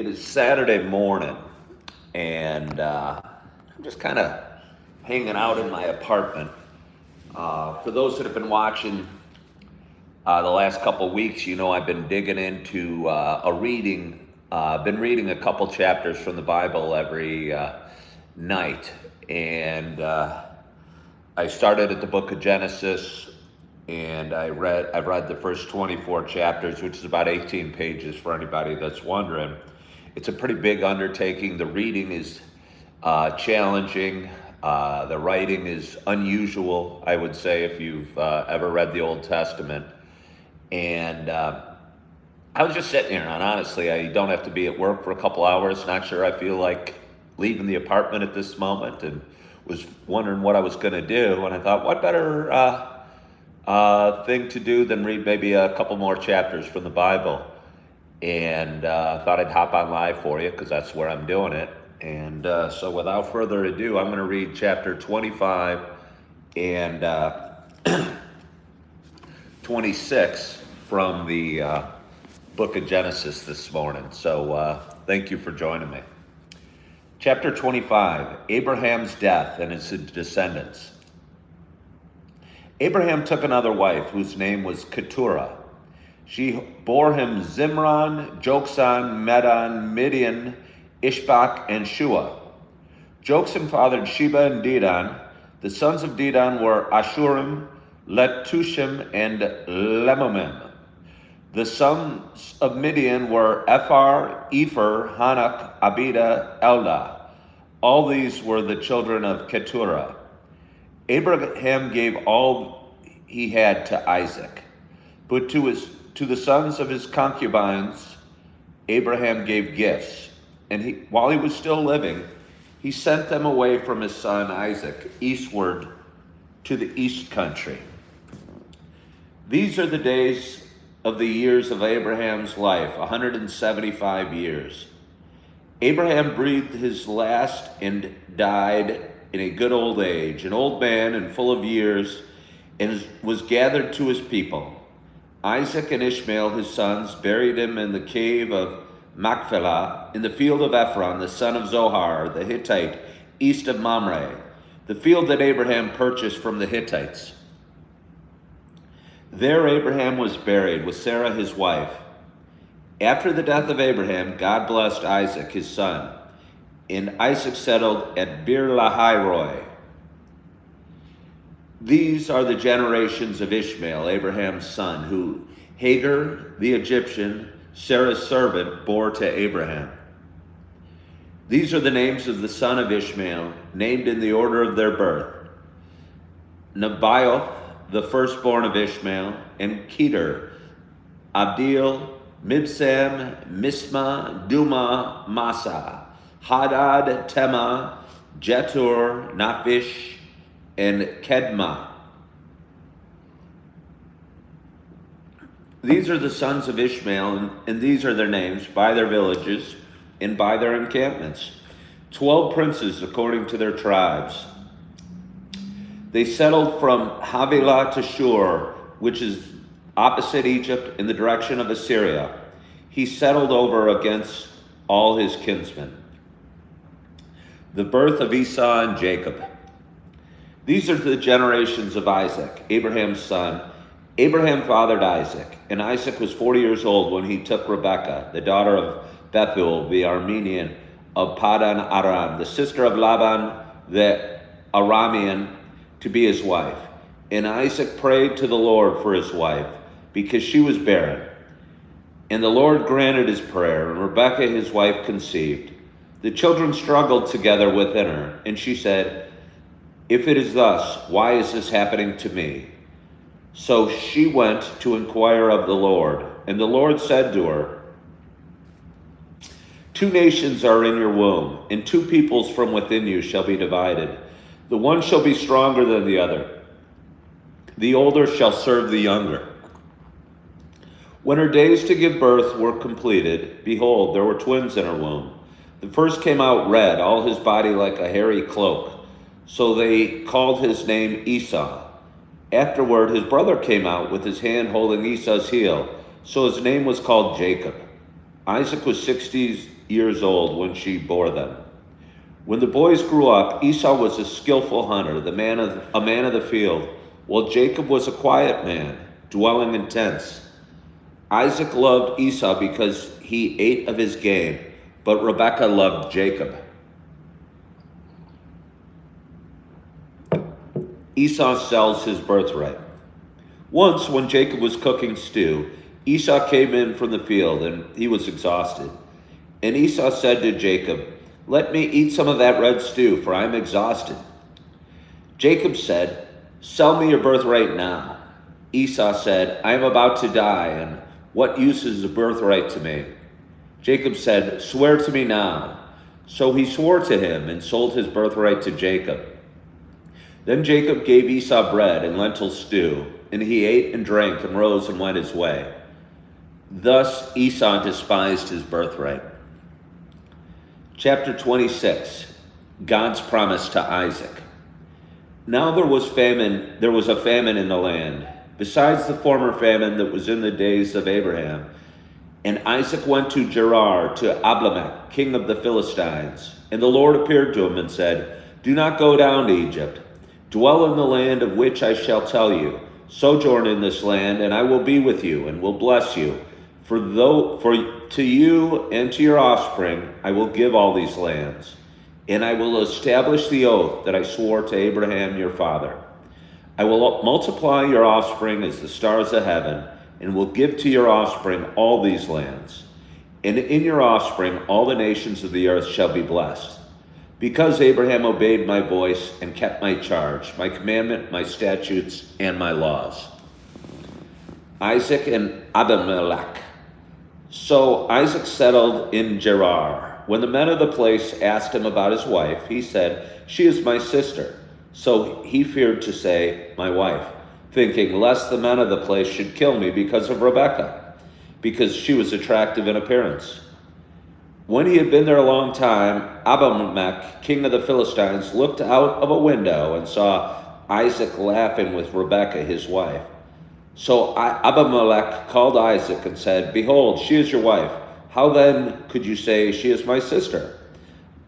It is Saturday morning, and I'm just kind of hanging out in my apartment. For those that have been watching the last couple of weeks, you know I've been digging into a reading. I've been reading a couple chapters from the Bible every night, and I started at the book of Genesis, and I've read the first 24 chapters, which is about 18 pages for anybody that's wondering. It's a pretty big undertaking. The reading is challenging. The writing is unusual, I would say, if you've ever read the Old Testament. And I was just sitting here, and honestly, I don't have to be at work for a couple hours. Not sure I feel like leaving the apartment at this moment, and was wondering what I was going to do. And I thought, what better thing to do than read maybe a couple more chapters from the Bible? And thought I'd hop on live for you because that's where I'm doing it. And so without further ado, I'm going to read chapter 25 and 26 from the book of Genesis this morning. So thank you for joining me. Chapter 25, Abraham's death and his descendants. Abraham took another wife whose name was Keturah. She bore him Zimran, Joksan, Medan, Midian, Ishbak, and Shua. Joksan fathered Sheba and Dedan. The sons of Dedan were Ashurim, Letushim, and Lemumim. The sons of Midian were Ephar, Epher, Hanak, Abida, Eldah. All these were the children of Keturah. Abraham gave all he had to Isaac, but to the sons of his concubines, Abraham gave gifts. And while he was still living, he sent them away from his son Isaac eastward to the east country. These are the days of the years of Abraham's life, 175 years. Abraham breathed his last and died in a good old age, an old man and full of years, and was gathered to his people. Isaac and Ishmael, his sons, buried him in the cave of Machpelah, in the field of Ephron, the son of Zohar, the Hittite, east of Mamre, the field that Abraham purchased from the Hittites. There Abraham was buried with Sarah his wife. After the death of Abraham, God blessed Isaac his son, and Isaac settled at Beer-lahai-roi. These are the generations of Ishmael, Abraham's son, who Hagar the Egyptian, Sarah's servant, bore to Abraham. These are the names of the son of Ishmael, named in the order of their birth: Nebaioth, the firstborn of Ishmael, and Kedar, Abdil, Mibsam, Misma, Duma, Massa, Hadad, Tema, Jetur, Naphish, and Kedma. These are the sons of Ishmael, and these are their names, by their villages and by their encampments. 12 princes according to their tribes. They settled from Havilah to Shur, which is opposite Egypt in the direction of Assyria. He settled over against all his kinsmen. The birth of Esau and Jacob. These are the generations of Isaac, Abraham's son. Abraham fathered Isaac, and Isaac was 40 years old when he took Rebekah, the daughter of Bethuel, the Aramean of Padan Aram, the sister of Laban, the Aramean, to be his wife. And Isaac prayed to the Lord for his wife, because she was barren. And the Lord granted his prayer, and Rebekah his wife conceived. The children struggled together within her, and she said, "If it is thus, why is this happening to me?" So she went to inquire of the Lord, and the Lord said to her, "Two nations are in your womb, and two peoples from within you shall be divided. The one shall be stronger than the other. The older shall serve the younger." When her days to give birth were completed, behold, there were twins in her womb. The first came out red, all his body like a hairy cloak. So they called his name Esau. Afterward, his brother came out with his hand holding Esau's heel. So his name was called Jacob. Isaac was years old when she bore them. When the boys grew up, Esau was a skillful hunter, a man of the field, while Jacob was a quiet man, dwelling in tents. Isaac loved Esau because he ate of his game, but Rebekah loved Jacob. Esau sells his birthright. Once, when Jacob was cooking stew, Esau came in from the field, and he was exhausted. And Esau said to Jacob, "Let me eat some of that red stew, for I am exhausted." Jacob said, "Sell me your birthright now." Esau said, "I am about to die, and what use is a birthright to me?" Jacob said, "Swear to me now." So he swore to him and sold his birthright to Jacob. Then Jacob gave Esau bread and lentil stew, and he ate and drank and rose and went his way. Thus Esau despised his birthright. Chapter 26, God's promise to Isaac. Now there was a famine in the land, besides the former famine that was in the days of Abraham. And Isaac went to Gerar, to Abimelech, king of the Philistines. And the Lord appeared to him and said, "Do not go down to Egypt. Dwell in the land of which I shall tell you. Sojourn in this land, and I will be with you, and will bless you. For to you and to your offspring I will give all these lands, and I will establish the oath that I swore to Abraham your father. I will multiply your offspring as the stars of heaven, and will give to your offspring all these lands. And in your offspring all the nations of the earth shall be blessed. Because Abraham obeyed my voice and kept my charge, my commandment, my statutes, and my laws." Isaac and Abimelech. So Isaac settled in Gerar. When the men of the place asked him about his wife, he said, "She is my sister." So he feared to say, "my wife," thinking lest the men of the place should kill me because of Rebekah, because she was attractive in appearance. When he had been there a long time, Abimelech, king of the Philistines, looked out of a window and saw Isaac laughing with Rebekah, his wife. So Abimelech called Isaac and said, "Behold, she is your wife. How then could you say, 'She is my sister'?"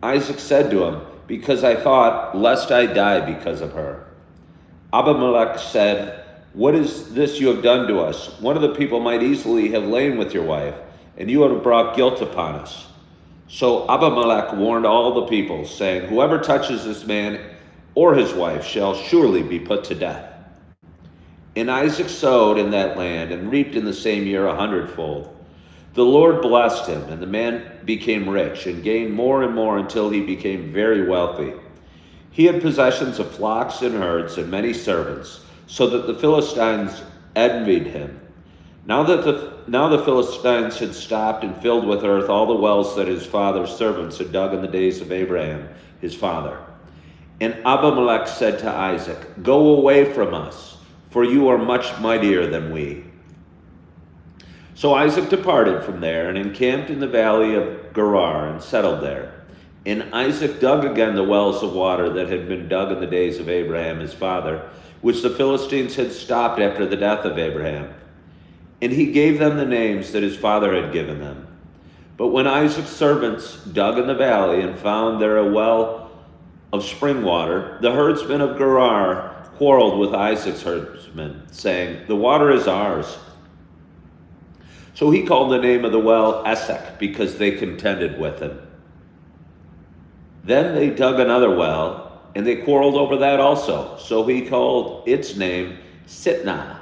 Isaac said to him, "Because I thought, lest I die because of her." Abimelech said, "What is this you have done to us? One of the people might easily have lain with your wife, and you would have brought guilt upon us." So Abimelech warned all the people, saying, "Whoever touches this man or his wife shall surely be put to death." And Isaac sowed in that land and reaped in the same year 100-fold. The Lord blessed him, and the man became rich and gained more and more until he became very wealthy. He had possessions of flocks and herds and many servants, so that the Philistines envied him. Now the Philistines had stopped and filled with earth all the wells that his father's servants had dug in the days of Abraham, his father. And Abimelech said to Isaac, "Go away from us, for you are much mightier than we." So Isaac departed from there and encamped in the valley of Gerar and settled there. And Isaac dug again the wells of water that had been dug in the days of Abraham his father, which the Philistines had stopped after the death of Abraham. And he gave them the names that his father had given them. But when Isaac's servants dug in the valley and found there a well of spring water, the herdsmen of Gerar quarreled with Isaac's herdsmen, saying, "The water is ours." So he called the name of the well Esek, because they contended with him. Then they dug another well, and they quarreled over that also. So he called its name Sitnah.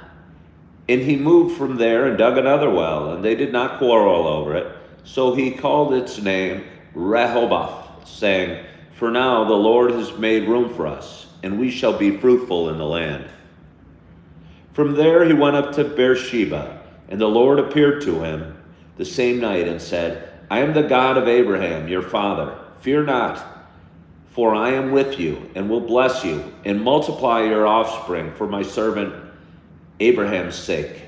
And he moved from there and dug another well, and they did not quarrel over it. So he called its name Rehoboth, saying, "For now the Lord has made room for us, and we shall be fruitful in the land." From there he went up to Beersheba, and the Lord appeared to him the same night and said, "I am the God of Abraham, your father. Fear not, for I am with you, and will bless you, and multiply your offspring for my servant Abraham's sake."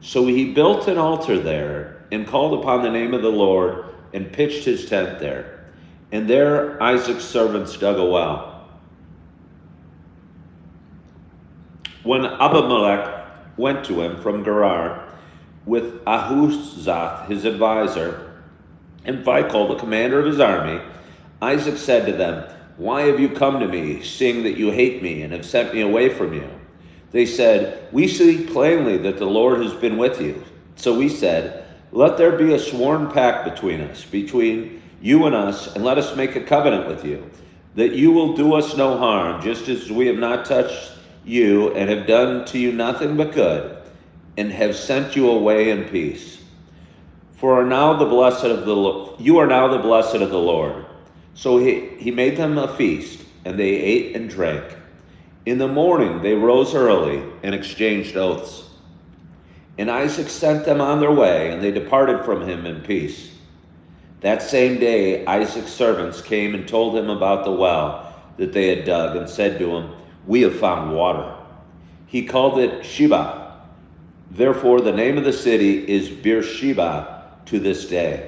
So he built an altar there, and called upon the name of the Lord, and pitched his tent there. And there Isaac's servants dug a well. When Abimelech went to him from Gerar with Ahuzzath his advisor, and Phicol, the commander of his army, Isaac said to them, "Why have you come to me, seeing that you hate me and have sent me away from you?" They said, "We see plainly that the Lord has been with you." So we said, "Let there be a sworn pact between us, between you and us, and let us make a covenant with you, that you will do us no harm, just as we have not touched you and have done to you nothing but good, and have sent you away in peace. For now the blessed of the you are now the blessed of the Lord." So he made them a feast, and they ate and drank. In the morning they rose early and exchanged oaths. And Isaac sent them on their way, and they departed from him in peace. That same day Isaac's servants came and told him about the well that they had dug, and said to him, "We have found water." He called it Sheba. Therefore the name of the city is Beersheba to this day.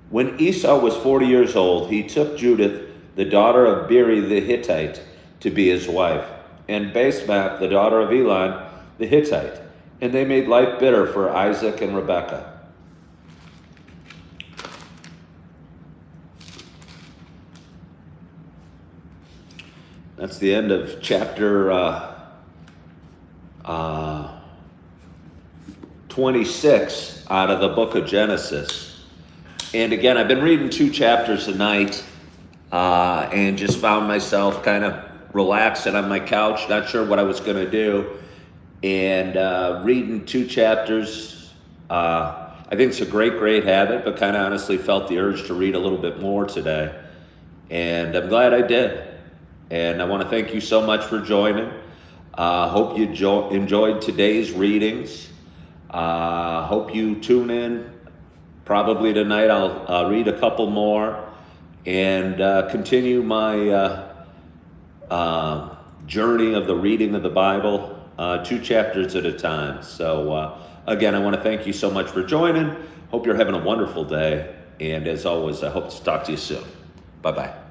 When Esau was 40 years old, he took Judith, the daughter of Beeri the Hittite, to be his wife, and Basemath, the daughter of Elon the Hittite, and they made life bitter for Isaac and Rebekah. That's the end of chapter 26 out of the book of Genesis. And again, I've been reading 2 chapters a night, and just found myself kind of relaxing on my couch, not sure what I was going to do. And reading 2 chapters, I think it's a great habit, but kind of honestly felt the urge to read a little bit more today. And I'm glad I did. And I want to thank you so much for joining. Hope you enjoyed today's readings. Hope you tune in. Probably tonight I'll read a couple more and continue my journey of the reading of the Bible, 2 chapters at a time. So again, I want to thank you so much for joining. Hope you're having a wonderful day. And as always, I hope to talk to you soon. Bye-bye.